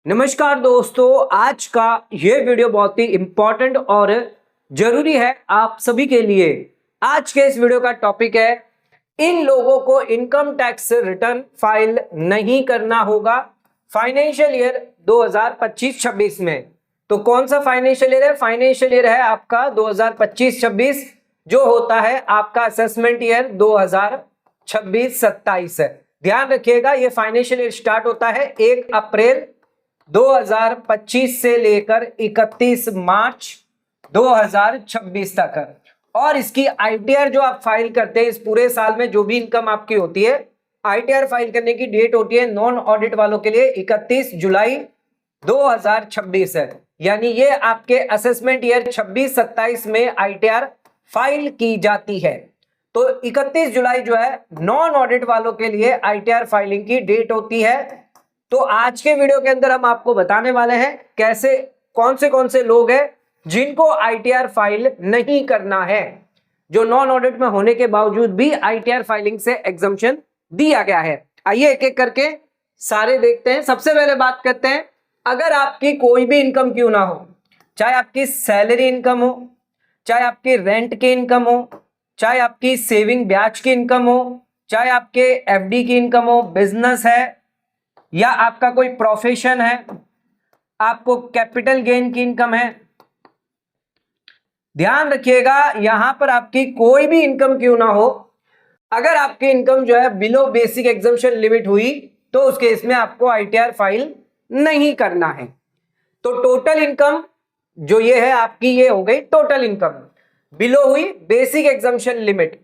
नमस्कार दोस्तों, आज का ये वीडियो बहुत ही इंपॉर्टेंट और जरूरी है आप सभी के लिए। आज के इस वीडियो का टॉपिक है इन लोगों को इनकम टैक्स रिटर्न फाइल नहीं करना होगा फाइनेंशियल ईयर 2025-26 में। तो कौन सा फाइनेंशियल ईयर है? फाइनेंशियल ईयर है आपका 2025-26, जो होता है आपका असेसमेंट ईयर 2026-27 है। ध्यान रखिएगा, ये फाइनेंशियल ईयर स्टार्ट होता है 1 अप्रैल 2025 से लेकर 31 मार्च 2026 तक। और इसकी आईटीआर जो आप फाइल करते हैं इस पूरे साल में, जो भी इनकम आपकी होती है, आईटीआर फाइल करने की डेट होती है नॉन ऑडिट वालों के लिए 31 जुलाई 2026 है। यानी ये आपके असेसमेंट ईयर 26-27 में आईटीआर फाइल की जाती है। तो 31 जुलाई जो है नॉन ऑडिट वालों के लिए आईटीआर फाइलिंग की डेट होती है। तो आज के वीडियो के अंदर हम आपको बताने वाले हैं कैसे कौन से लोग हैं जिनको आईटीआर फाइल नहीं करना है, जो नॉन ऑडिट में होने के बावजूद भी आईटीआर फाइलिंग से एग्जम्पशन दिया गया है। आइए एक एक करके सारे देखते हैं। सबसे पहले बात करते हैं, अगर आपकी कोई भी इनकम क्यों ना हो, चाहे आपकी सैलरी इनकम हो, चाहे आपकी रेंट की इनकम हो, चाहे आपकी सेविंग ब्याज की इनकम हो, चाहे आपके एफडी की इनकम हो, बिजनेस है या आपका कोई प्रोफेशन है, आपको कैपिटल गेन की इनकम है। ध्यान रखिएगा, यहां पर आपकी कोई भी इनकम क्यों ना हो, अगर आपकी इनकम जो है बिलो बेसिक एग्जम्पशन लिमिट हुई तो उस केस में आपको आईटीआर फाइल नहीं करना है। तो टोटल इनकम जो ये है आपकी, ये हो गई टोटल इनकम, बिलो हुई बेसिक एग्जम्पशन लिमिट,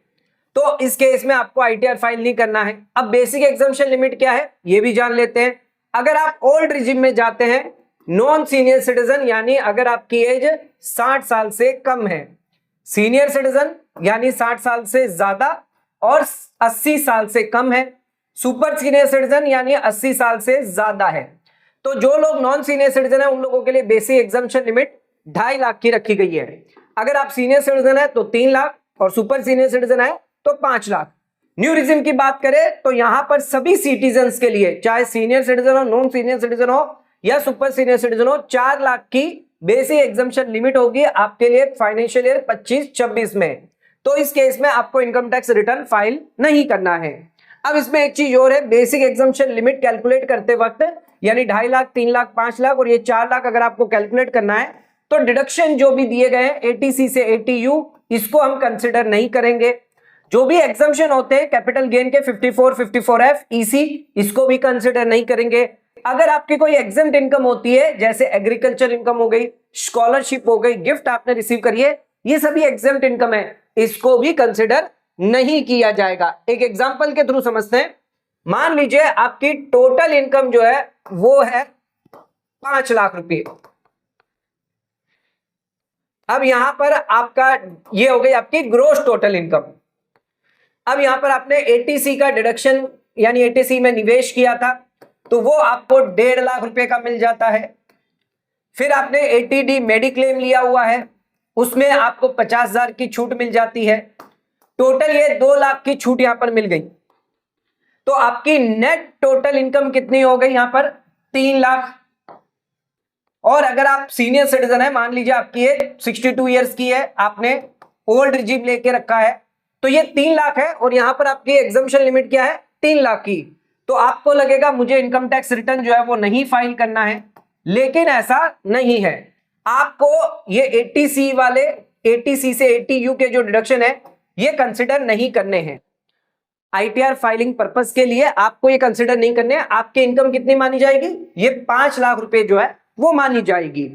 तो इस केस में आपको आईटीआर फाइल नहीं करना है। अब बेसिक एग्जम्पशन लिमिट क्या है ये भी जान लेते हैं। अगर आप ओल्ड रिजिम में जाते हैं, नॉन सीनियर सिटीजन यानी अगर आपकी एज 60 साल से कम है, सीनियर सिटीजन यानी 60 साल से ज्यादा और 80 साल से कम है, सुपर सीनियर सिटीजन यानी 80 साल से ज्यादा है। तो जो लोग नॉन सीनियर सिटीजन है उन लोगों के लिए बेसिक एग्जम्पशन लिमिट 2.5 लाख की रखी गई है। अगर आप सीनियर सिटीजन है तो 3 लाख और सुपर सीनियर सिटीजन है तो 5 लाख। न्यू रिजिम की बात करें तो यहां पर सभी सिटीजन्स के लिए, चाहे सीनियर सिटीजन हो, नॉन सीनियर सिटीजन हो या सुपर सीनियर सिटीजन हो, 4 लाख की बेसिक एग्जम्पशन लिमिट होगी आपके लिए फाइनेंशियल ईयर 25-26 में। तो इस केस में आपको इनकम टैक्स रिटर्न फाइल नहीं करना है। अब इसमें एक चीज और है, बेसिक एग्जम्पशन लिमिट कैलकुलेट करते वक्त यानी 2.5 लाख, 3 लाख, 5 लाख और ये 4 लाख अगर आपको कैलकुलेट करना है तो डिडक्शन जो भी दिए गए हैं एटीसी से एटीयू, इसको हम कंसिडर नहीं करेंगे। जो भी एग्जम्पशन होते हैं कैपिटल गेन के 54, 54F, ईसी, इसको भी कंसिडर नहीं करेंगे। अगर आपकी कोई एग्जम्प्ट इनकम होती है, जैसे एग्रीकल्चर इनकम हो गई, स्कॉलरशिप हो गई, गिफ्ट आपने रिसीव करी है, ये सभी एग्जम्प्ट इनकम है, इसको भी कंसिडर नहीं किया जाएगा। एक एग्जांपल के थ्रू समझते हैं। मान लीजिए आपकी टोटल इनकम जो है वो है 5 लाख रुपए। अब यहां पर आपका ये हो गई आपकी ग्रोस टोटल इनकम। अब यहां पर आपने एटीसी का डिडक्शन यानी एटीसी में निवेश किया था तो वो आपको 1.5 लाख रुपए का मिल जाता है। फिर आपने एटीडी मेडिक्लेम लिया हुआ है, उसमें आपको 50,000 की छूट मिल जाती है। टोटल ये 2 लाख की छूट यहां पर मिल गई। तो आपकी नेट टोटल इनकम कितनी हो गई यहां पर? 3 लाख। और अगर आप सीनियर सिटीजन है, मान लीजिए आपकी एज 62 ईयर्स की है, आपने ओल्ड रिजीम लेके रखा है, तो ये 3 लाख है और यहां पर आपकी एग्जम्पशन लिमिट क्या है? 3 लाख की। तो आपको लगेगा मुझे इनकम टैक्स रिटर्न जो है वो नहीं फाइल करना है, लेकिन ऐसा नहीं है। आपको ये एटीसी वाले, एटीसी से एटीयू के जो डिडक्शन है ये कंसिडर नहीं करने हैं। आईटीआर फाइलिंग पर्पस के लिए आपको ये कंसिडर नहीं करने हैं। आपकी इनकम कितनी मानी जाएगी? ये 5 लाख रुपए जो है वो मानी जाएगी।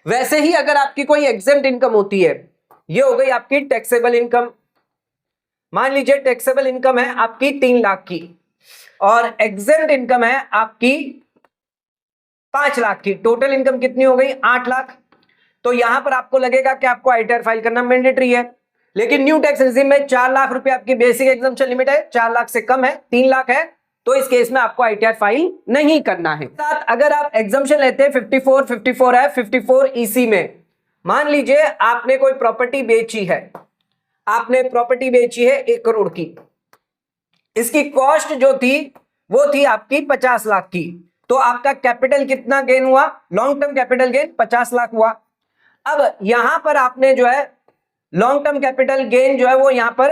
वैसे ही अगर आपकी कोई एग्जेम्प्ट इनकम होती है, ये हो गई आपकी टैक्सेबल इनकम। मान लीजिए टैक्सेबल इनकम है आपकी 3 लाख की और एग्जेम्प्ट इनकम है आपकी 5 लाख की। टोटल इनकम कितनी हो गई? 8 लाख। तो यहां पर आपको लगेगा कि आपको आईटीआर फाइल करना मैंडेटरी है, लेकिन न्यू टैक्स रेजिम में 4 लाख रुपए आपकी बेसिक एग्जम्पशन लिमिट है, 4 लाख से कम है, 3 लाख है, तो इस केस में आपको आईटीआर फाइल नहीं करना है। साथ अगर आप एग्जम्पशन लेते हैं 54, 54F, 54EC में, मान लीजिए आपने कोई प्रॉपर्टी बेची है, आपने प्रॉपर्टी बेची है 1 करोड़ की, इसकी कॉस्ट जो थी वो थी आपकी 50 लाख की। तो आपका कैपिटल कितना गेन हुआ, long term capital gain 50 lakh हुआ। अब यहां पर आपने जो है लॉन्ग टर्म कैपिटल गेन जो है वो यहां पर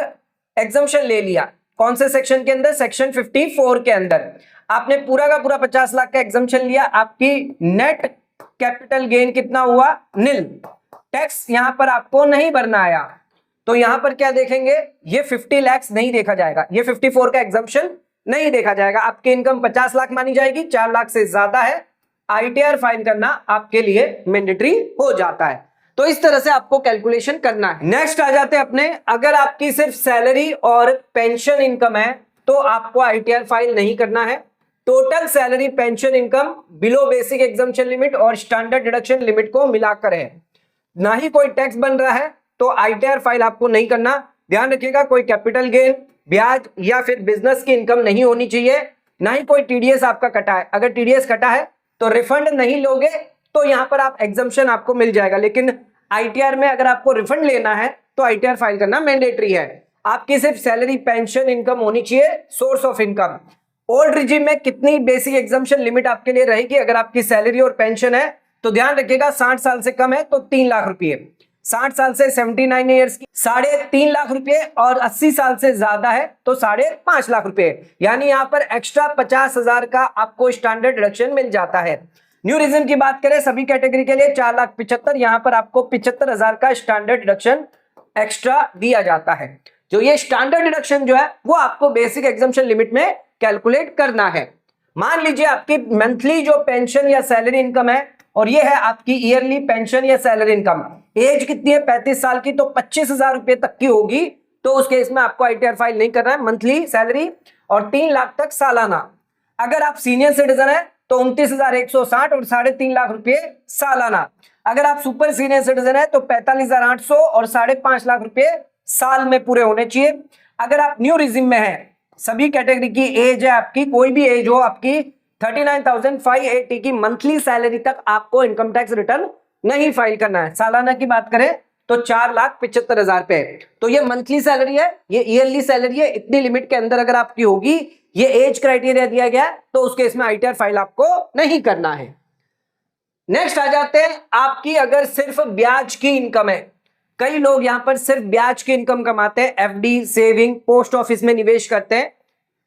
एग्जम्पशन ले लिया, कौन से सेक्शन के अंदर, सेक्शन 54 के अंदर आपने पूरा का पूरा 50 लाख का एग्जम्पशन लिया, आपकी नेट कैपिटल गेन कितना हुआ, निल। टैक्स यहां पर आपको नहीं भरना आया, तो यहां पर क्या देखेंगे, ये 50 लाख नहीं देखा जाएगा, ये 54 का एग्जम्पशन नहीं देखा जाएगा, आपकी इनकम 50 लाख मानी जाएगी, 4 लाख से ज्यादा है, आईटीआर फाइल करना आपके लिए मैंडेटरी हो जाता है। तो इस तरह से आपको कैलकुलेशन करना है। नेक्स्ट आ जाते हैं अपने, अगर आपकी सिर्फ सैलरी और पेंशन इनकम है तो आपको आईटीआर फाइल नहीं करना है। Total salary, pension income below basic exemption limit और स्टैंडर्ड डिडक्शन लिमिट को मिलाकर है, ना ही कोई टैक्स बन रहा है, तो आईटीआर फाइल आपको नहीं करना। ध्यान रखिएगा, कोई कैपिटल गेन, ब्याज या फिर बिजनेस की इनकम नहीं होनी चाहिए, ना ही कोई टीडीएस आपका कटा है। अगर टीडीएस कटा है तो रिफंड नहीं लोगे तो यहां पर आप एग्जम्पशन आपको मिल जाएगा, लेकिन आईटीआर में अगर आपको रिफंड लेना है तो आईटीआर फाइल करना मैंडेटरी है। आपकी सिर्फ सैलरी, पेंशन इनकम होनी चाहिए, source of income. Old regime में कितनी बेसिक एग्जम्पशन लिमिट आपके लिए रहेगी, अगर आपकी सैलरी और पेंशन है तो ध्यान रखिएगा 60 साल से कम है तो 3 लाख रुपए, 60 साल से 79 ईयर्स की 3.5 लाख रुपए, और 80 साल से ज्यादा है तो 5.5 लाख रुपए, यानी यहां पर एक्स्ट्रा 50,000 का आपको स्टैंडर्ड डिडक्शन मिल जाता है। न्यू रिजिम की बात करें सभी कैटेगरी के लिए 4,75,000, यहां पर आपको 75,000 का स्टैंडर्ड डिडक्शन एक्स्ट्रा दिया जाता है। जो ये स्टैंडर्ड डिडक्शन जो है वो आपको बेसिक एग्जम्पशन लिमिट में कैलकुलेट करना है। मान लीजिए आपकी मंथली जो पेंशन या सैलरी इनकम है और ये है आपकी ईयरली पेंशन या सैलरी इनकम, एज कितनी है 35 साल की, तो 25,000 रुपए तक की होगी, तो उस केस में आपको आईटीआर फाइल नहीं करना है, मंथली सैलरी, और 3 लाख तक सालाना। अगर आप सीनियर सिटीजन है तो 29,160 और 3.5 लाख रुपए सालाना। अगर आप सुपर सीनियर सिटीजन है तो 45,800 और 5.5 लाख रुपए साल में पूरे होने चाहिए। अगर आप न्यू रिजिम में है, सभी कैटेगरी की एज है आपकी, कोई भी एज हो आपकी, 39,580 की मंथली सैलरी तक आपको इनकम टैक्स रिटर्न नहीं फाइल करना है। सालाना की बात करें तो 4,75,000 रुपए, तो ये मंथली सैलरी है, ये ईयरली सैलरी है, इतनी लिमिट के अंदर अगर आपकी होगी, ये एज क्राइटेरिया दिया गया तो उसके इसमें आईटीआर फाइल आपको नहीं करना है। नेक्स्ट आ जाते हैं, आपकी अगर सिर्फ ब्याज की इनकम है, कई लोग यहां पर सिर्फ ब्याज की इनकम कमाते हैं, एफडी, सेविंग, पोस्ट ऑफिस में निवेश करते हैं,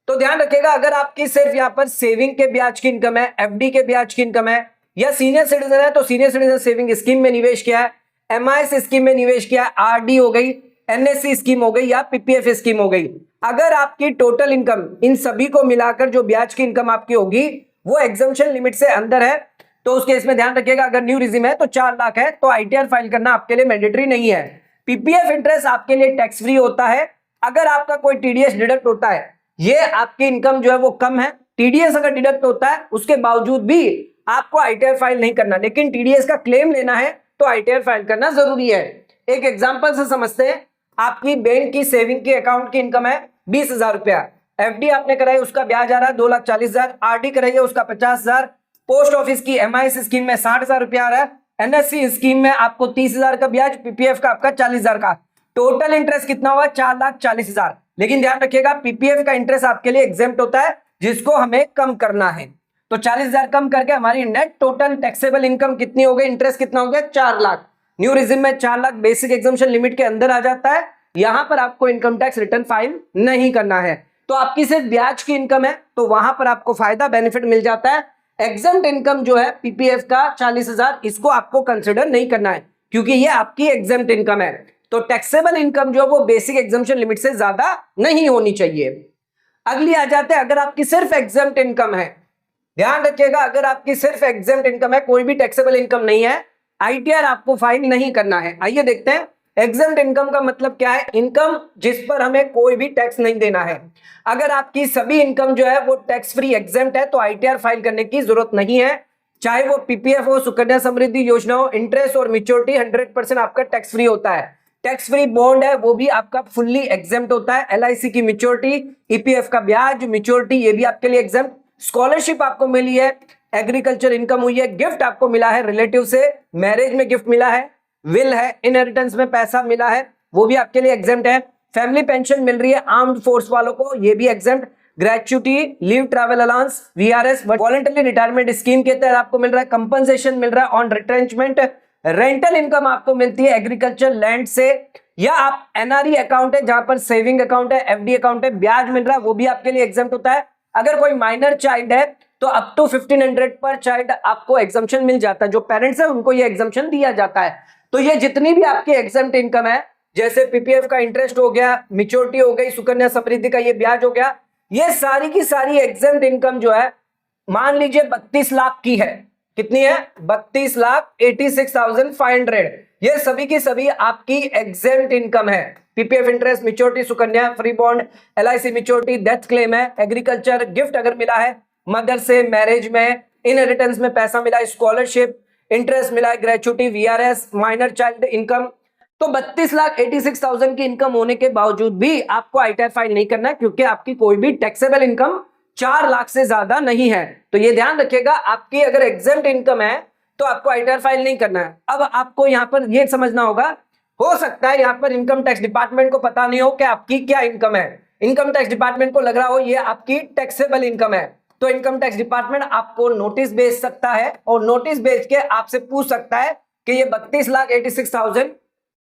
तो ध्यान रखिएगा अगर आपकी सिर्फ यहां पर सेविंग के ब्याज की इनकम है, एफडी के ब्याज की इनकम है, या सीनियर सिटीजन है तो सीनियर सिटीजन सेविंग स्कीम में निवेश किया है, एमआईएस स्कीम में निवेश किया है, आरडी हो गई, एनएससी स्कीम हो गई या पीपीएफ स्कीम हो गई, अगर आपकी टोटल इनकम इन सभी को मिलाकर जो ब्याज की इनकम आपकी होगी वो एग्जम्पशन लिमिट से अंदर है, तो उस केस में ध्यान रखिएगा अगर न्यू रिजिम है तो 4 लाख है तो आईटीआर फाइल करना आपके लिए मैंडेटरी नहीं है। पीपीएफ इंटरेस्ट आपके लिए टैक्स फ्री होता है। अगर आपका कोई टीडीएस डिडक्ट होता है, ये आपकी इनकम जो है वो कम है, टीडीएस अगर डिडक्ट होता है उसके बावजूद भी आपको आईटीआर फाइल नहीं करना, लेकिन टीडीएस का क्लेम लेना है तो आईटीआर फाइल करना जरूरी है। एक एग्जांपल से समझते हैं, आपकी बैंक की सेविंग की अकाउंट की इनकम है 20,000 रुपया, एफडी आपने कराई उसका ब्याज आ रहा है 2,40,000, आरडी कराई है उसका 50,000, पोस्ट ऑफिस की एमआईएस स्कीम में 60,000 रुपया आ रहा है, एनएससी स्कीम में आपको 30,000 का ब्याज, पीपीएफ का आपका 40,000 का, टोटल इंटरेस्ट कितना हुआ 4,40,000। लेकिन ध्यान रखिएगा पीपीएफ का इंटरेस्ट आपके लिए एग्जेम्प्ट होता है जिसको हमें कम करना है, तो 40,000 कम करके हमारी नेट टोटल टैक्सेबल इनकम कितनी हो गई, इंटरेस्ट कितना हो गया 4 लाख। न्यू रिजिम में 4 लाख बेसिक एग्जम्पशन लिमिट के अंदर आ जाता है, यहां पर आपको इनकम टैक्स रिटर्न फाइल नहीं करना है। तो आपकी सिर्फ ब्याज की इनकम है तो वहां पर आपको फायदा बेनिफिट मिल जाता है। एग्जम्प्ट इनकम जो है पीपीएफ का 40,000, इसको आपको कंसिडर नहीं करना है क्योंकि ये आपकी एग्जम्प्ट इनकम है, तो टैक्सेबल इनकम जो वो बेसिक एग्जम्पशन लिमिट से ज्यादा नहीं होनी चाहिए। अगली आ जाते हैं, अगर आपकी सिर्फ एग्जम्प्ट इनकम है, ध्यान रखिएगा अगर आपकी सिर्फ एग्जम्प्ट इनकम है, कोई भी टैक्सेबल इनकम नहीं है, आईटीआर आपको फाइल नहीं करना है। आइए देखते हैं एग्जम्प्ट इनकम का मतलब क्या है, इनकम जिस पर हमें कोई भी टैक्स नहीं देना है। अगर आपकी सभी इनकम जो है वो टैक्स फ्री एग्जम्प्ट है तो आईटीआर फाइल करने की जरूरत नहीं है, चाहे वो पीपीएफ हो, सुकन्या समृद्धि योजना हो, इंटरेस्ट और मैच्योरिटी 100% आपका टैक्स फ्री होता है। टैक्स फ्री बॉन्ड है वो भी आपका फुल्ली एग्जम्प्ट होता है, एलआईसी की मैच्योरिटी, ईपीएफ का ब्याज, मैच्योरिटी ये भी आपके लिए एग्जम्प्ट, स्कॉलरशिप आपको मिली है, एग्रीकल्चर इनकम हुई है, गिफ्ट आपको मिला है रिलेटिव से, मैरिज में गिफ्ट मिला है, विल है, इनहेरिटेंस में पैसा मिला है वो भी आपके लिए एग्जम्प्ट है, फैमिली पेंशन मिल रही है आर्म्ड फोर्स वालों को ये भी exempt, gratuity, leave travel allowance, VRS, voluntary retirement scheme के तहत आपको मिल रहा है, कंपनसेशन मिल रहा है ऑन रिट्रेंचमेंट, रेंटल इनकम आपको मिलती है एग्रीकल्चर लैंड से, या आप एनआरई अकाउंट है जहां पर सेविंग अकाउंट है, एफडी अकाउंट है, ब्याज मिल रहा है, वो भी आपके लिए एग्जम्प्ट होता है। अगर कोई माइनर चाइल्ड है तो अप टू 1500 पर चाइल्ड आपको एग्जम्पशन मिल जाता है, जो पेरेंट्स है उनको ये एग्जम्पशन दिया जाता है। तो ये जितनी भी आपकी एग्जम्प्ट इनकम है, जैसे पीपीएफ का इंटरेस्ट हो गया, मैच्योरिटी हो गई, सुकन्या समृद्धि का ये ब्याज हो गया, ये सारी की सारी एग्जम्प्ट इनकम जो है, मान लीजिए 32 लाख की है, कितनी है, 32,86,500, ये सभी की सभी आपकी एग्जम्प्ट इनकम है। PPF interest, maturity, Sukanya, free bond, LIC maturity, death claim है, एग्रीकल्चर गिफ्ट अगर मिला है मदर से, मैरिज में, इनहेरिटेंस में पैसा मिला, स्कॉलरशिप, इंटरेस्ट मिला है, gratuity, VRS, minor child income, तो 32,86,000 की इनकम होने के बावजूद भी आपको आईटीआर फाइल नहीं करना है, क्योंकि आपकी कोई भी टैक्सेबल इनकम 4 लाख से ज्यादा नहीं है। तो ये ध्यान रखिएगा, आपकी अगर एग्जम्प्ट इनकम है तो आपको आईटीआर फाइल नहीं करना है। अब आपको यहां पर ये समझना होगा, हो सकता है यहां पर इनकम टैक्स डिपार्टमेंट को पता नहीं हो कि आपकी क्या इनकम है, इनकम टैक्स डिपार्टमेंट को लग रहा हो ये आपकी टैक्सेबल इनकम है, तो इनकम टैक्स डिपार्टमेंट आपको नोटिस भेज सकता है और नोटिस भेज के आपसे पूछ सकता है कि ये 32,86,000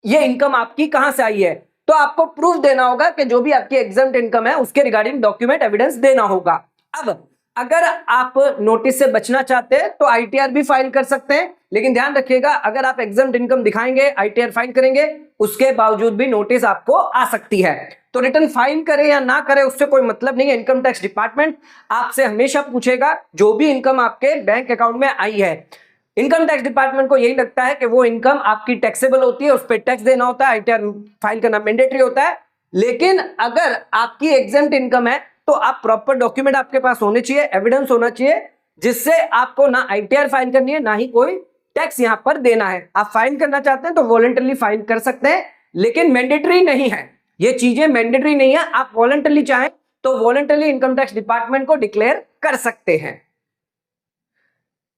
ये इनकम आपकी कहां से आई है। तो आपको प्रूफ देना होगा कि जो भी आपकी एग्जम्प्ट इनकम है उसके रिगार्डिंग डॉक्यूमेंट एविडेंस देना होगा। अब अगर आप नोटिस से बचना चाहते हैं तो आईटीआर भी फाइल कर सकते हैं, लेकिन ध्यान रखिएगा अगर आप एग्जम्प्ट इनकम दिखाएंगे, आईटीआर फाइल करेंगे, उसके बावजूद भी नोटिस आपको आ सकती है। तो रिटर्न फाइल करे या ना करे उससे कोई मतलब नहीं है। इनकम टैक्स डिपार्टमेंट आपसे हमेशा पूछेगा जो भी इनकम आपके बैंक अकाउंट में आई है। इनकम टैक्स डिपार्टमेंट को यही लगता है कि वो इनकम आपकी टैक्सेबल होती है, उस पर टैक्स देना होता है, आईटीआर फाइल करना मैंडेटरी होता है। लेकिन अगर आपकी एग्जम्प्ट इनकम है तो आप प्रॉपर डॉक्यूमेंट आपके पास होने चाहिए, एविडेंस होना चाहिए, जिससे आपको ना आईटीआर फाइल करनी है ना ही कोई टैक्स यहां पर देना है। आप फाइल करना चाहते हैं तो वॉलंटरली फाइल कर सकते हैं, लेकिन मैंडेटरी नहीं है, ये चीजें मैंडेटरी नहीं है। आप वॉलंटरली चाहें तो वॉलंटरली इनकम टैक्स डिपार्टमेंट को डिक्लेयर कर सकते हैं।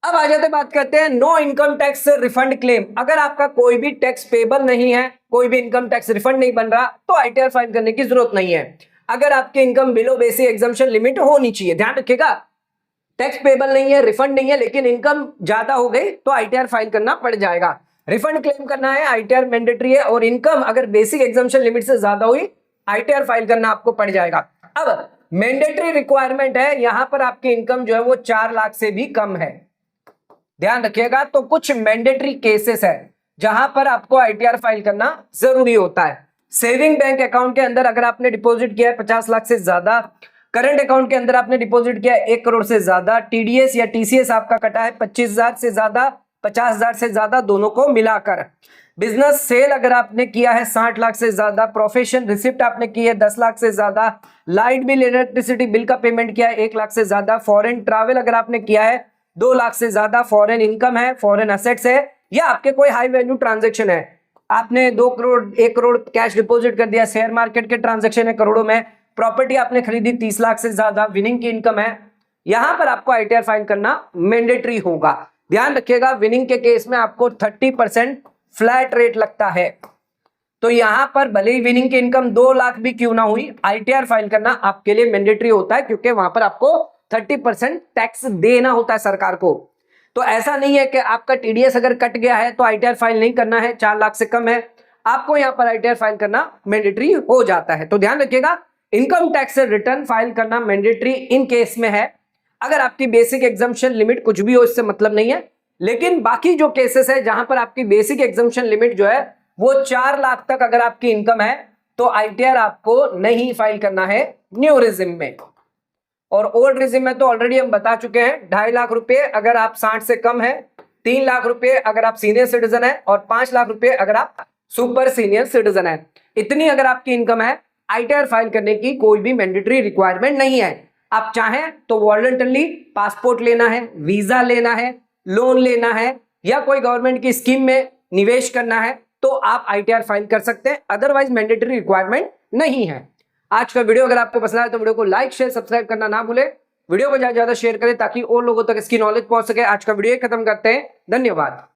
अब आ जाते बात करते हैं no income tax refund claim. अगर आपका कोई भी टैक्स पेबल नहीं है, कोई भी इनकम टैक्स रिफंड नहीं बन रहा, तो आईटीआर फाइल करने की जरूरत नहीं है। अगर आपकी income below basic exemption limit होनी चाहिए, ध्यान रखिएगा, टैक्स पेबल नहीं है, रिफंड नहीं है, लेकिन इनकम ज्यादा हो गई तो आईटीआर फाइल करना पड़ जाएगा। रिफंड क्लेम करना है, आईटीआर मैंडेटरी है, और इनकम अगर बेसिक एग्जम्पशन लिमिट से ज्यादा हुई आईटीआर फाइल करना आपको पड़ जाएगा। अब मैंडेटरी रिक्वायरमेंट है, यहां पर आपकी इनकम जो है वो 4 लाख से भी कम है, ध्यान रखिएगा। तो कुछ मैंडेटरी केसेस है जहां पर आपको आईटीआर फाइल करना जरूरी होता है। सेविंग बैंक अकाउंट के अंदर अगर आपने डिपॉजिट किया है 50 लाख से ज्यादा, करंट अकाउंट के अंदर आपने डिपॉजिट किया है 1 करोड़ से ज्यादा, टीडीएस या टीसीएस आपका कटा है 25,000 से ज्यादा, 50,000 से ज्यादा, दोनों को मिलाकर, बिजनेस सेल अगर आपने किया है 60 लाख से ज्यादा, प्रोफेशन रिसिप्ट आपने की है 10 लाख से ज्यादा, लाइट बिल, इलेक्ट्रिसिटी बिल का पेमेंट किया है 1 लाख से ज्यादा, फॉरेन ट्रैवल अगर आपने किया है 2 लाख से ज्यादा, फॉरेन इनकम है, फॉरेन एसेट्स है, या आपके कोई हाई वैल्यू ट्रांजैक्शन है, आपने 2 करोड़ 1 करोड़ कैश डिपॉजिट कर दिया, शेयर मार्केट के ट्रांजैक्शन है करोड़ों में, प्रॉपर्टी आपने खरीदी 30 लाख से ज्यादा, विनिंग की इनकम है, यहां पर आपको आईटीआर फाइल करना मैंडेटरी होगा। ध्यान रखिएगा, विनिंग के केस में आपको 30% फ्लैट रेट लगता है। तो यहां पर भले ही विनिंग की इनकम 2 लाख भी क्यों ना हुई, आईटीआर फाइल करना आपके लिए मैंडेटरी होता है, क्योंकि वहां पर आपको 30% टैक्स देना होता है सरकार को। तो ऐसा नहीं है कि आपका टीडीएस अगर कट गया है तो आईटीआर फाइल नहीं करना है, 4 लाख से कम है, आपको यहां पर आईटीआर फाइल करना मैंडेटरी हो जाता है। तो ध्यान रखिएगा, इनकम टैक्स रिटर्न फाइल करना मैंडेटरी इन केस में है अगर आपकी बेसिक एग्जम्पशन लिमिट कुछ भी हो, इससे मतलब नहीं है। लेकिन बाकी जो केसेस है जहां पर आपकी बेसिक एग्जम्पशन लिमिट जो है वो 4 लाख तक अगर आपकी इनकम है तो आईटीआर आपको नहीं फाइल करना है न्यू रिजिम में। और ओल्ड रिजिम में तो ऑलरेडी हम बता चुके हैं, 2.5 लाख रुपए अगर आप 60 से कम है, 3 लाख रुपए अगर आप सीनियर सिटीजन है, और 5 लाख रुपए अगर आप सुपर सीनियर सिटीजन है। इतनी अगर आपकी इनकम है, आईटीआर फाइल करने की कोई भी मैंडेटरी रिक्वायरमेंट नहीं है। आप चाहें तो वॉलंटरली पासपोर्ट लेना है, वीजा लेना है, लोन लेना है, या कोई गवर्नमेंट की स्कीम में निवेश करना है तो आप आईटीआर फाइल कर सकते हैं, अदरवाइज मैंडेटरी रिक्वायरमेंट नहीं है। आज का वीडियो अगर आपको पसंद आए तो वीडियो को लाइक शेयर सब्सक्राइब करना ना भूले, वीडियो को ज्यादा से ज्यादा शेयर करें ताकि और लोगों तक इसकी नॉलेज पहुंच सके। आज का वीडियो खत्म करते हैं, धन्यवाद।